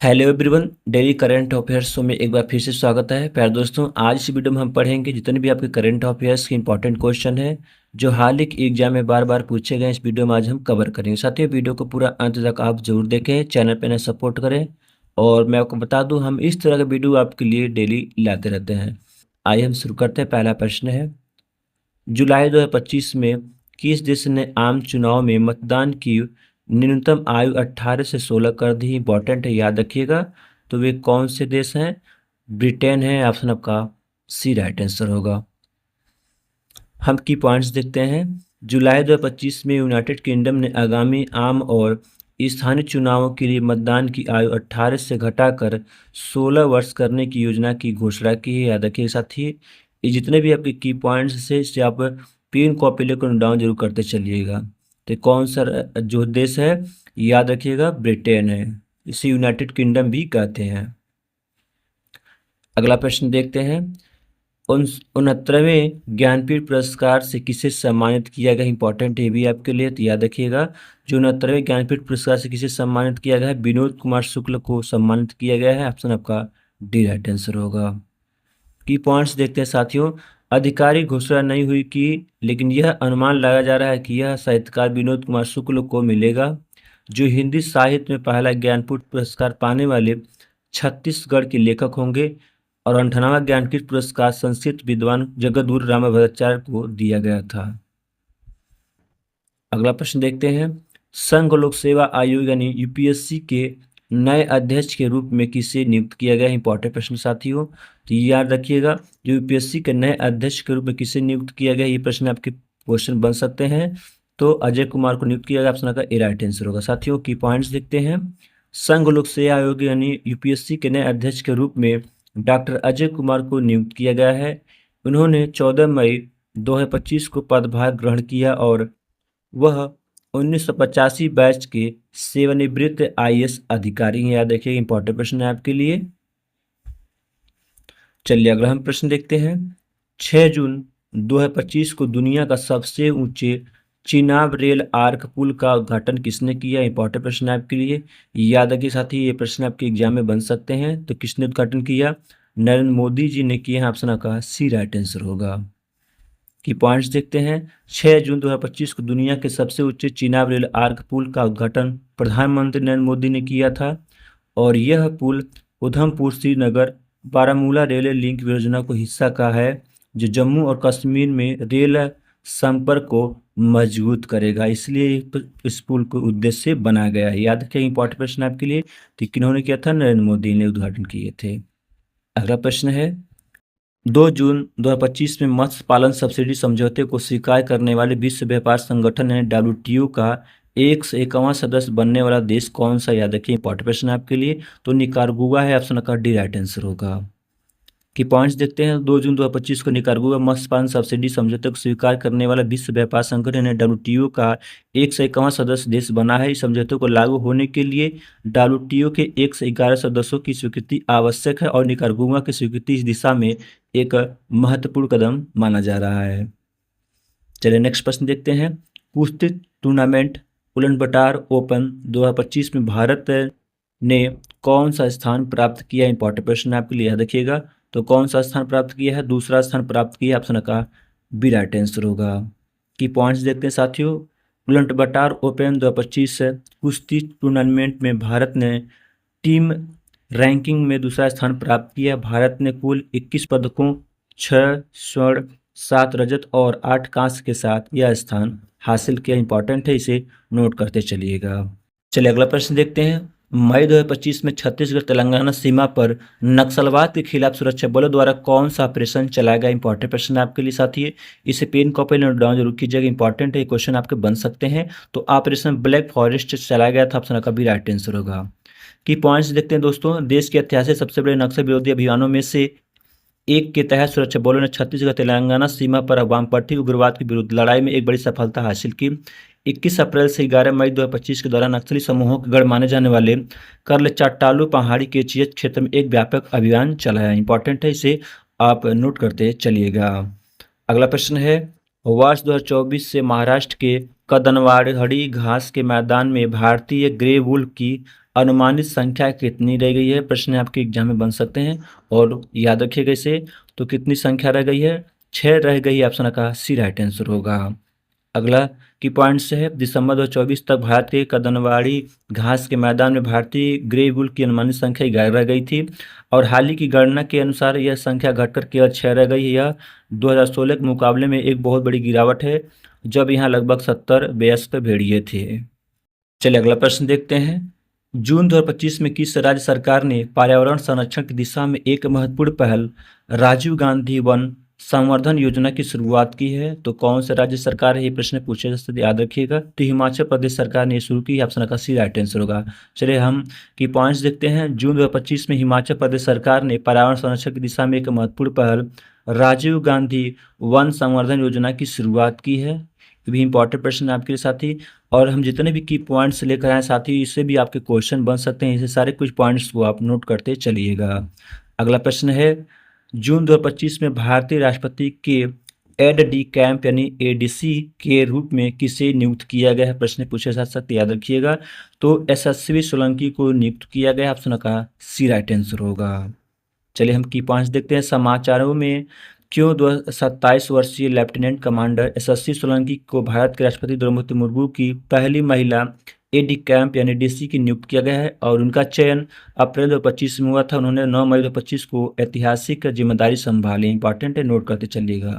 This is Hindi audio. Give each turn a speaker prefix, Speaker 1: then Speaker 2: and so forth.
Speaker 1: Hello everyone, daily current affairs show में एक बार फिर से स्वागत है। प्यारे दोस्तों, आज इस वीडियो में हम पढ़ेंगे जितने भी आपके करंट अफेयर्स के इंपॉर्टेंट क्वेश्चन हैं जो हाल ही के एग्जाम में बार बार पूछे गए। इस वीडियो में आज हम कवर करेंगे। साथ ही वीडियो को पूरा अंत तक आप जरूर देखें, चैनल पर नए सपोर्ट करें। और मैं आपको बता दूं, हम इस तरह का वीडियो आपके लिए डेली लाते रहते हैं। आइए हम शुरू करते हैं। पहला प्रश्न है, जुलाई 2025 में किस देश ने आम चुनाव में मतदान की न्यूनतम आयु 18 से 16 कर दी? इंपॉर्टेंट है, याद रखिएगा। तो वे कौन से देश हैं? ब्रिटेन है। ऑप्शन आपका सी राइट आंसर होगा। हम की पॉइंट्स देखते हैं। जुलाई 2025 में यूनाइटेड किंगडम ने आगामी आम और स्थानीय चुनावों के लिए मतदान की आयु 18 से घटाकर 16 वर्ष करने की योजना की घोषणा की है। याद रखिए साथ ही ये जितने भी आपके की पॉइंट्स है इसे आप पिन कॉपी लेकर डाउन जरूर करते चलिएगा। तो कौन सा जो देश है, याद रखिएगा, ब्रिटेन है। इसे यूनाइटेड किंगडम भी कहते हैं। अगला प्रश्न देखते हैं। 69वें ज्ञानपीठ पुरस्कार से किसे सम्मानित किया गया? इंपॉर्टेंट है भी आपके लिए, तो याद रखिएगा। जो 69वें ज्ञानपीठ पुरस्कार से किसे सम्मानित किया गया है? विनोद कुमार शुक्ल को सम्मानित किया गया है। ऑप्शन आपका डी राइट आंसर होगा। की पॉइंट्स देखते हैं साथियों। आधिकारिक घोषणा नहीं हुई कि, लेकिन यह अनुमान लगाया जा रहा है कि यह साहित्यकार विनोद कुमार शुक्ल को मिलेगा, जो हिंदी साहित्य में पहला ज्ञानपीठ पुरस्कार पाने वाले छत्तीसगढ़ के लेखक होंगे। और 98वां ज्ञानपीठ पुरस्कार संस्कृत विद्वान जगद्गुरु रामाभद्राचार्य को दिया गया था। अगला प्रश्न देखते हैं। संघ लोक सेवा आयोग यानी यूपीएससी के नए अध्यक्ष के रूप में किसे नियुक्त किया गया? इंपॉर्टेंट प्रश्न साथियों, तो ये याद रखिएगा। जो यूपीएससी के नए अध्यक्ष के रूप में किसे नियुक्त किया गया, ये प्रश्न आपके क्वेश्चन बन सकते हैं। तो अजय कुमार को नियुक्त किया गया। ऑप्शन का ए राइट आंसर होगा। साथियों की पॉइंट्स देखते हैं। संघ लोक सेवा आयोग यानी यूपीएससी के नए अध्यक्ष के रूप में डॉक्टर अजय कुमार को नियुक्त किया गया है। उन्होंने 14 मई 2025 को पदभार ग्रहण किया और वह 1985 बैच के सेवानिवृत्त आईएएस अधिकारी हैं। याद रखिए, इंपॉर्टेंट प्रश्न है आपके लिए। चलिए अगला हम प्रश्न देखते हैं। 6 जून 2025 को दुनिया का सबसे ऊंचे चिनाब रेल आर्क पुल का उद्घाटन किसने किया? इंपॉर्टेंट प्रश्न है आपके लिए। याद रखिए साथी, ये प्रश्न आपके एग्जाम में बन सकते हैं। तो किसने उद्घाटन किया? नरेंद्र मोदी जी ने किया है। ऑप्शन का सी राइट आंसर होगा। की पॉइंट्स देखते हैं। 6 जून 2025 को दुनिया के सबसे ऊंचे चिनाब रेल आर्क पुल का उद्घाटन प्रधानमंत्री नरेंद्र मोदी ने किया था। और यह पुल उधमपुर श्रीनगर बारामूला रेल लिंक योजना को हिस्सा का है, जो जम्मू और कश्मीर में रेल संपर्क को मजबूत करेगा। इसलिए इस पुल को उद्देश्य से बनाया गया है। याद रखिए, इंपॉर्टेंट प्रश्न आपके लिए। तो किन्होंने किया था? नरेंद्र मोदी ने उद्घाटन किए थे। अगला प्रश्न है। 2 जून 2025 में मत्स्य पालन सब्सिडी समझौते को स्वीकार करने वाले विश्व व्यापार संगठन है डब्ल्यूटीओ का 151वां सदस्य बनने वाला देश कौन सा? याद रखिए, इंपॉर्टेंट प्रश्न है आपके लिए। तो निकारागुआ है। ऑप्शन का डी राइट आंसर होगा। की पॉइंट्स देखते हैं। 2 जून 2025 को निकारागुआ मत्स्य पालन सब्सिडी समझौते को स्वीकार करने वाला विश्व व्यापार संगठन है डब्ल्यूटीओ का 151वां सदस्य देश बना है। इस समझौते को लागू होने के लिए डब्ल्यूटीओ के 111 सदस्यों की स्वीकृति आवश्यक है और निकारागुआ की स्वीकृति इस दिशा में एक महत्वपूर्ण कदम माना जा रहा है। चलिए नेक्स्ट प्रश्न देखते हैं। कुश्ती टूर्नामेंट उलानबाटर ओपन 2025 में भारत ने कौन सा स्थान प्राप्त किया? इंपॉर्टेंट प्रश्न आपके लिए, याद रखिएगा। तो कौन सा स्थान प्राप्त किया है? दूसरा स्थान प्राप्त किया। ऑप्शन का बी राइट आंसर होगा। की पॉइंट्स देखते हैं साथियों। उलानबाटर ओपन 2025 कुश्ती टूर्नामेंट में भारत ने टीम रैंकिंग में दूसरा स्थान प्राप्त किया। भारत ने कुल 21 पदकों, 6 स्वर्ण, 7 रजत और 8 कांस्य के साथ यह स्थान हासिल किया। इंपॉर्टेंट है, इसे नोट करते चलिएगा। चलिए अगला प्रश्न देखते हैं। मई 2025 में छत्तीसगढ़ तेलंगाना सीमा पर नक्सलवाद के खिलाफ सुरक्षा बलों द्वारा कौन सा ऑपरेशन चलाया गया? इंपॉर्टेंट प्रश्न आपके लिए साथी। इसे पेन कॉपी नोट डाउन जरूर कीजिएगा। इंपॉर्टेंट है, क्वेश्चन आपके बन सकते हैं। तो ऑपरेशन ब्लैक फॉरेस्ट चलाया गया था। ऑप्शन का भी राइट आंसर होगा। की पॉइंट्स देखते हैं दोस्तों। देश के इतिहास से सबसे बड़े नक्सल विरोधी अभियानों में से एक के तहत सुरक्षा बलों ने छत्तीसगढ़ तेलंगाना सीमा पर वामपंथी उग्रवाद के विरुद्ध लड़ाई में एक बड़ी सफलता हासिल की। 21 अप्रैल से 11 मई 2025 के दौरान नक्सली समूहों के गढ़ माने जाने वाले कर्ल चाटालू पहाड़ी के चियत क्षेत्र में एक व्यापक अभियान चलाया। इंपॉर्टेंट है, इसे आप नोट करते चलिएगा। अगला प्रश्न है। वर्ष 2024 से महाराष्ट्र के कदनवाड़ी घास के मैदान में भारतीय ग्रे वुल्फ की अनुमानित संख्या कितनी रह गई है, प्रश्न आपके एग्जाम में बन सकते हैं और याद रखिएगा इसे। तो कितनी संख्या रह गई है, 6 रह गई है, ऑप्शन का सी राइट आंसर होगा। अगला की पॉइंट्स है, दिसंबर 2024 तक भारत के कदनवाड़ी घास के मैदान में भारतीय ग्रे वुल की अनुमानित संख्या 11 रह गई थी और हाल ही की गणना के अनुसार यह संख्या घटकर केवल 6 रह गई है। यह 2016 के मुकाबले में एक बहुत बड़ी गिरावट है, जब यहाँ लगभग 70 वयस्क भेड़िए थे। चलिए अगला प्रश्न देखते हैं। जून 2025 में किस राज्य सरकार ने पर्यावरण संरक्षण की दिशा में एक महत्वपूर्ण पहल राजीव गांधी वन संवर्धन योजना की शुरुआत की है? तो कौन से राज्य सरकार है, ये प्रश्न पूछे जा सकते, याद रखिएगा। तो हिमाचल प्रदेश सरकार ने शुरू की, ऑप्शन का सी राइट आंसर होगा। चलिए हम की पॉइंट्स देखते हैं। जून 2025 में हिमाचल प्रदेश सरकार ने पर्यावरण संरक्षण की दिशा में एक महत्वपूर्ण पहल राजीव गांधी वन संवर्धन योजना की शुरुआत की है। ये भी इंपॉर्टेंट प्रश्न है आपके लिए साथी। और हम जितने भी की पॉइंट्स लेकर आए साथी, इससे भी आपके क्वेश्चन बन सकते हैं, इसे सारे कुछ पॉइंट्स को आप नोट करते चलिएगा। अगला प्रश्न है, जून 2025 में भारतीय राष्ट्रपति के एड डी कैंप यानी एडीसी के रूप में किसे नियुक्त किया गया है, प्रश्न पूछे जा सकते, याद रखिएगा। तो यशस्वी सोलंकी को नियुक्त किया गया, ऑप्शन का सी राइट आंसर होगा। चलिए हम की पॉइंट्स देखते हैं। समाचारों में क्यों 27 वर्षीय लेफ्टिनेंट कमांडर यशस्वी सोलंकी को भारत के राष्ट्रपति द्रौपदी मुर्मू की पहली महिला एडी कैंप यानी डीसी की नियुक्त किया गया है और उनका चयन अप्रैल 2025 में हुआ था। उन्होंने 9 मई 2025 को ऐतिहासिक जिम्मेदारी संभाली। इंपॉर्टेंट है, नोट करते चलिएगा।